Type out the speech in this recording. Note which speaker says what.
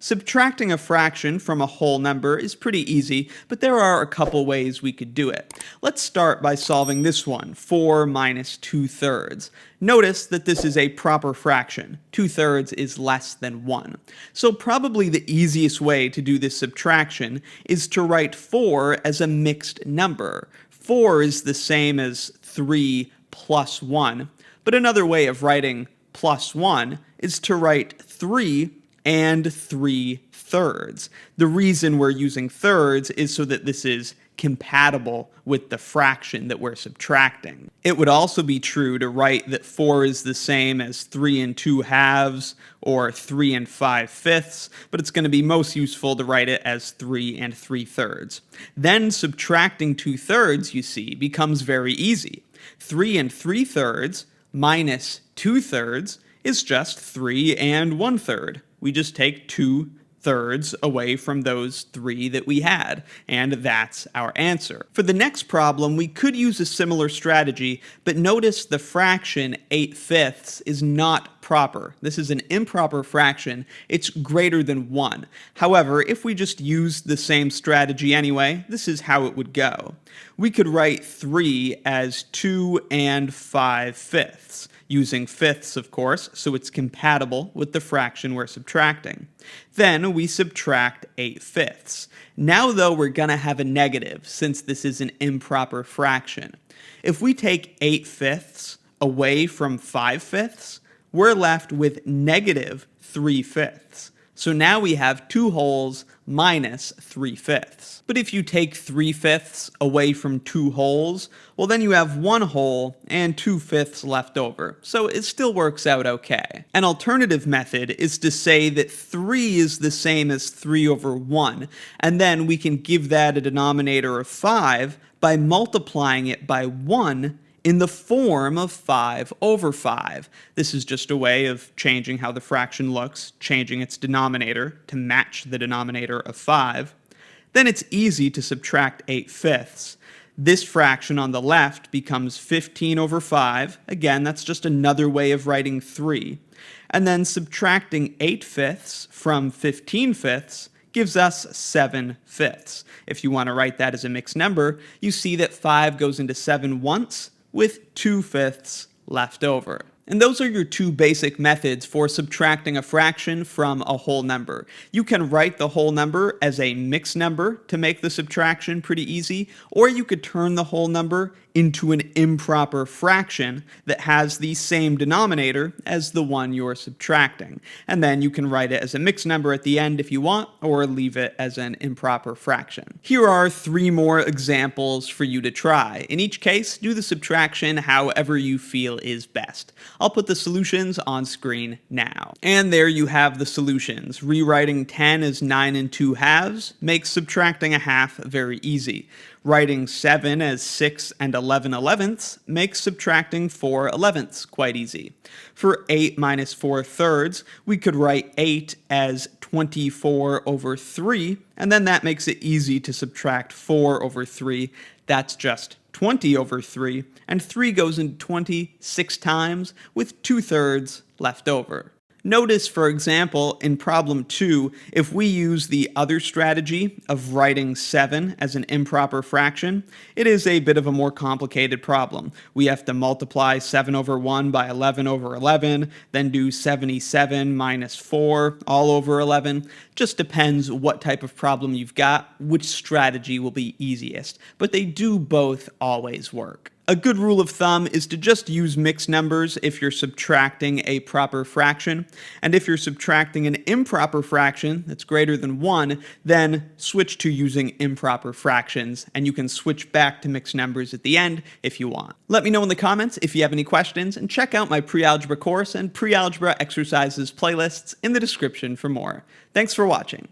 Speaker 1: Subtracting a fraction from a whole number is pretty easy, but there are a couple ways we could do it. Let's start by solving this one, 4 minus 2/3. Notice that this is a proper fraction. 2/3 is less than 1. So probably the easiest way to do this subtraction is to write 4 as a mixed number. 4 is the same as 3 plus 1, but another way of writing plus 1 is to write 3 and 3/3. The reason we're using thirds is so that this is compatible with the fraction that we're subtracting. It would also be true to write that 4 is the same as 3 and 2/2 or 3 and 5/5, but it's going to be most useful to write it as 3 and 3/3. Then subtracting 2/3, you see, becomes very easy. 3 and 3/3 minus 2/3 is just 3 and 1/3. We just take 2/3 away from those 3 that we had, and that's our answer. For the next problem, we could use a similar strategy, but notice the fraction 8/5 is not proper. This is an improper fraction. It's greater than 1. However, if we just used the same strategy anyway, this is how it would go. We could write 3 as 2 and 5/5. Using fifths, of course, so it's compatible with the fraction we're subtracting. Then we subtract 8/5. Now, though, we're going to have a negative, since this is an improper fraction. If we take 8/5 away from 5/5, we're left with negative 3/5. So now we have 2 wholes minus 3/5. But if you take 3/5 away from 2 wholes, well, then you have 1 whole and 2/5 left over. So it still works out okay. An alternative method is to say that 3 is the same as 3 over 1, and then we can give that a denominator of 5 by multiplying it by 1 in the form of 5 over 5. This is just a way of changing how the fraction looks, changing its denominator to match the denominator of 5. Then it's easy to subtract 8/5. This fraction on the left becomes 15 over 5. Again, that's just another way of writing 3. And then subtracting 8/5 from 15/5 gives us 7/5. If you want to write that as a mixed number, you see that 5 goes into 7 once, with 2/5 left over. And those are your two basic methods for subtracting a fraction from a whole number. You can write the whole number as a mixed number to make the subtraction pretty easy, or you could turn the whole number into an improper fraction that has the same denominator as the one you're subtracting. And then you can write it as a mixed number at the end if you want, or leave it as an improper fraction. Here are 3 more examples for you to try. In each case, do the subtraction however you feel is best. I'll put the solutions on screen now. And there you have the solutions. Rewriting 10 as 9 and 2/2 makes subtracting a half very easy. Writing 7 as 6 and 11/11 makes subtracting 4/11 quite easy. For 8 minus 4/3, we could write 8 as 24 over 3, and then that makes it easy to subtract 4 over 3. That's just 20 over 3, and 3 goes into 20 6 times, with 2/3 left over. Notice, for example, in problem 2, if we use the other strategy of writing 7 as an improper fraction, it is a bit of a more complicated problem. We have to multiply 7 over 1 by 11 over 11, then do 77 minus 4 all over 11. Just depends what type of problem you've got, which strategy will be easiest, but they do both always work. A good rule of thumb is to just use mixed numbers if you're subtracting a proper fraction, and if you're subtracting an improper fraction that's greater than 1, then switch to using improper fractions, and you can switch back to mixed numbers at the end if you want. Let me know in the comments if you have any questions, and check out my pre-algebra course and pre-algebra exercises playlists in the description for more. Thanks for watching.